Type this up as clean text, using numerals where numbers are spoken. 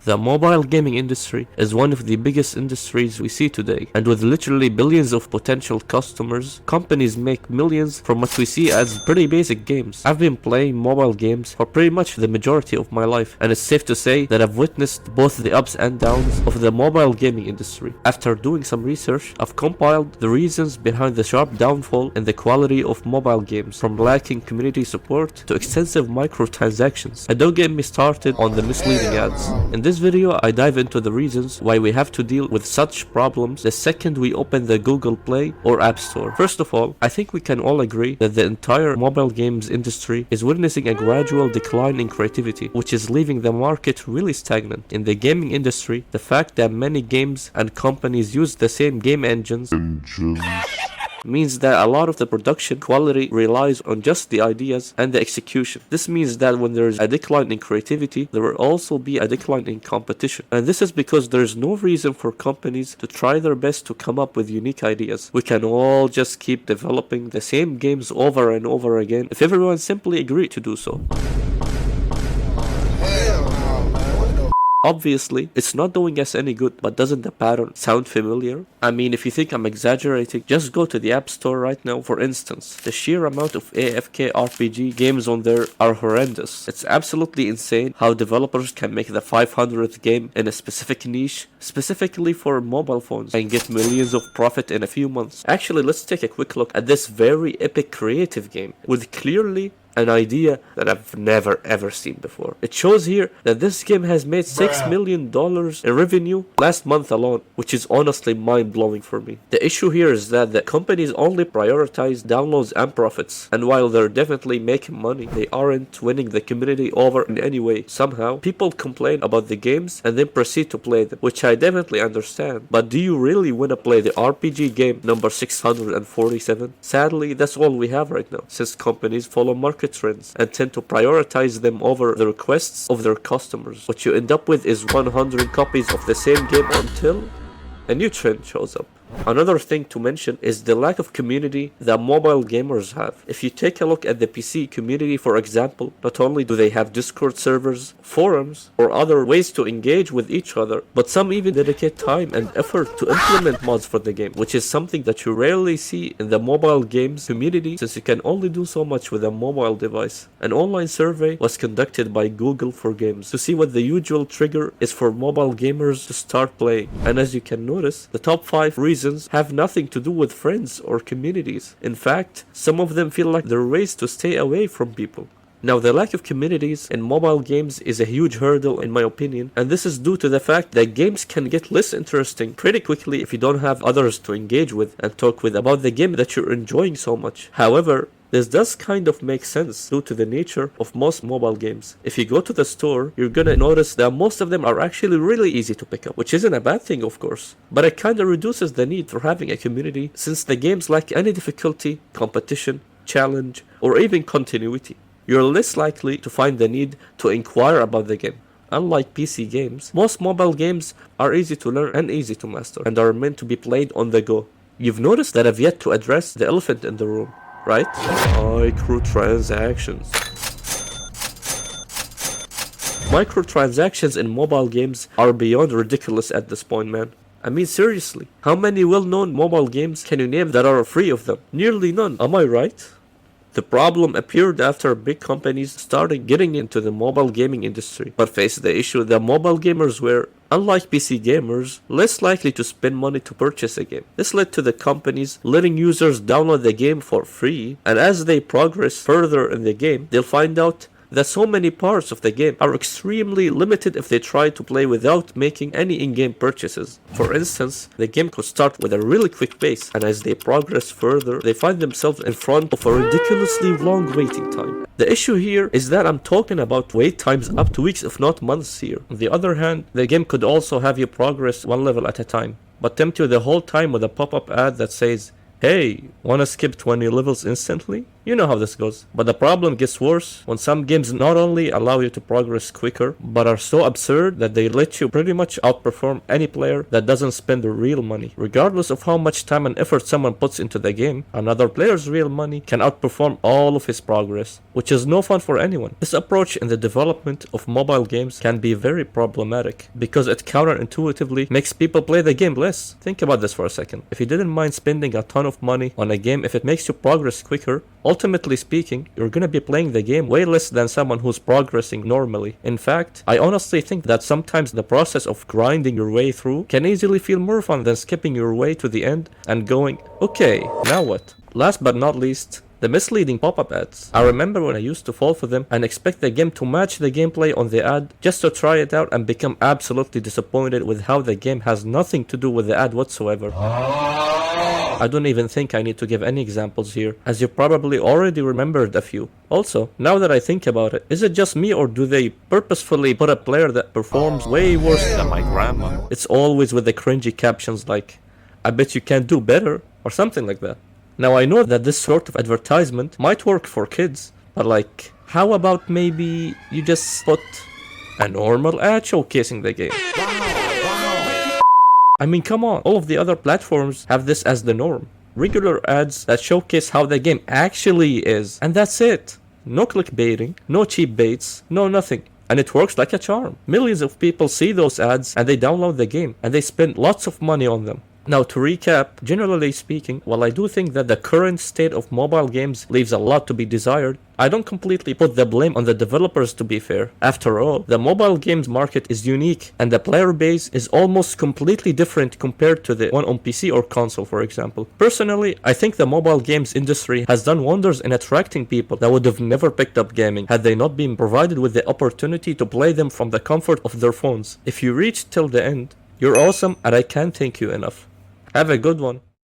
The mobile gaming industry is one of the biggest industries we see today, and with literally billions of potential customers, companies make millions from what we see as pretty basic games. I've been playing mobile games for pretty much the majority of my life, and it's safe to say that I've witnessed both the ups and downs of the mobile gaming industry. After doing some research, I've compiled the reasons behind the sharp downfall in the quality of mobile games, from lacking community support to extensive microtransactions. And don't get me started on the misleading ads. In this video, I dive into the reasons why we have to deal with such problems the second we open the Google Play or App Store. First of all, I think we can all agree that the entire mobile games industry is witnessing a gradual decline in creativity, which is leaving the market really stagnant. In the gaming industry, the fact that many games and companies use the same game engines means that a lot of the production quality relies on just the ideas and the execution. This means that when there is a decline in creativity, there will also be a decline in competition. And this is because there is no reason for companies to try their best to come up with unique ideas. We can all just keep developing the same games over and over again if everyone simply agreed to do so. Obviously, it's not doing us any good, but doesn't the pattern sound familiar? I mean, if you think I'm exaggerating, just go to the App Store right now. For instance, the sheer amount of AFK RPG games on there are horrendous. It's absolutely insane how developers can make the 500th game in a specific niche, specifically for mobile phones, and get millions of profit in a few months. Actually, let's take a quick look at this very epic creative game with clearly an idea that I've never ever seen before. It shows here that this game has made $6 million in revenue last month alone, which is honestly mind-blowing for me. The issue here is that the companies only prioritize downloads and profits, and while they're definitely making money, they aren't winning the community over in any way. Somehow, people complain about the games and then proceed to play them, which I definitely understand. But do you really want to play the RPG game number 647? Sadly, that's all we have right now, since companies follow market trends and tend to prioritize them over the requests of their customers. What you end up with is 100 copies of the same game until a new trend shows up. Another thing to mention is the lack of community that mobile gamers have. If you take a look at the PC community, for example, not only do they have Discord servers, forums, or other ways to engage with each other, but some even dedicate time and effort to implement mods for the game, which is something that you rarely see in the mobile games community, since you can only do so much with a mobile device. An online survey was conducted by Google for Games to see what the usual trigger is for mobile gamers to start playing. And as you can notice, the top 5 reasons have nothing to do with friends or communities. In fact, some of them feel like they're ways to stay away from people. Now, the lack of communities in mobile games is a huge hurdle in my opinion, and this is due to the fact that games can get less interesting pretty quickly if you don't have others to engage with and talk with about the game that you're enjoying so much. However, this does kind of make sense due to the nature of most mobile games. If you go to the store, you're gonna notice that most of them are actually really easy to pick up, which isn't a bad thing of course, but it kinda reduces the need for having a community since the games lack any difficulty, competition, challenge, or even continuity. You're less likely to find the need to inquire about the game. Unlike PC games, most mobile games are easy to learn and easy to master, and are meant to be played on the go. You've noticed that I've yet to address the elephant in the room, right? Microtransactions. Microtransactions in mobile games are beyond ridiculous at this point, man. I mean, seriously, how many well-known mobile games can you name that are free of them? Nearly none, am I right? The problem appeared after big companies started getting into the mobile gaming industry, but faced the issue that mobile gamers were, unlike PC gamers, less likely to spend money to purchase a game. This led to the companies letting users download the game for free, and as they progress further in the game, they'll find out that so many parts of the game are extremely limited if they try to play without making any in-game purchases. For instance, the game could start with a really quick pace, and as they progress further, they find themselves in front of a ridiculously long waiting time. The issue here is that I'm talking about wait times up to weeks if not months here. On the other hand, the game could also have you progress one level at a time, but tempt you the whole time with a pop-up ad that says, "Hey, wanna skip 20 levels instantly?" You know how this goes. But the problem gets worse when some games not only allow you to progress quicker, but are so absurd that they let you pretty much outperform any player that doesn't spend the real money. Regardless of how much time and effort someone puts into the game, another player's real money can outperform all of his progress, which is no fun for anyone. This approach in the development of mobile games can be very problematic because it counterintuitively makes people play the game less. Think about this for a second. If you didn't mind spending a ton of money on a game if it makes you progress quicker, ultimately speaking, you're gonna be playing the game way less than someone who's progressing normally. In fact, I honestly think that sometimes the process of grinding your way through can easily feel more fun than skipping your way to the end and going, okay, now what? Last but not least, the misleading pop-up ads. I remember when I used to fall for them and expect the game to match the gameplay on the ad just to try it out and become absolutely disappointed with how the game has nothing to do with the ad whatsoever. I don't even think I need to give any examples here, as you probably already remembered a few. Also, now that I think about it, is it just me or do they purposefully put a player that performs way worse than my grandma? It's always with the cringy captions like, I bet you can't do better, or something like that. Now I know that this sort of advertisement might work for kids, but like, how about maybe you just put a normal ad showcasing the game? I mean, come on, all of the other platforms have this as the norm. Regular ads that showcase how the game actually is, and that's it. No clickbaiting, no cheap baits, no nothing. And it works like a charm. Millions of people see those ads and they download the game, and they spend lots of money on them. Now to recap, generally speaking, while I do think that the current state of mobile games leaves a lot to be desired, I don't completely put the blame on the developers, to be fair. After all, the mobile games market is unique and the player base is almost completely different compared to the one on PC or console, for example. Personally, I think the mobile games industry has done wonders in attracting people that would have never picked up gaming had they not been provided with the opportunity to play them from the comfort of their phones. If you reached till the end, you're awesome and I can't thank you enough. Have a good one.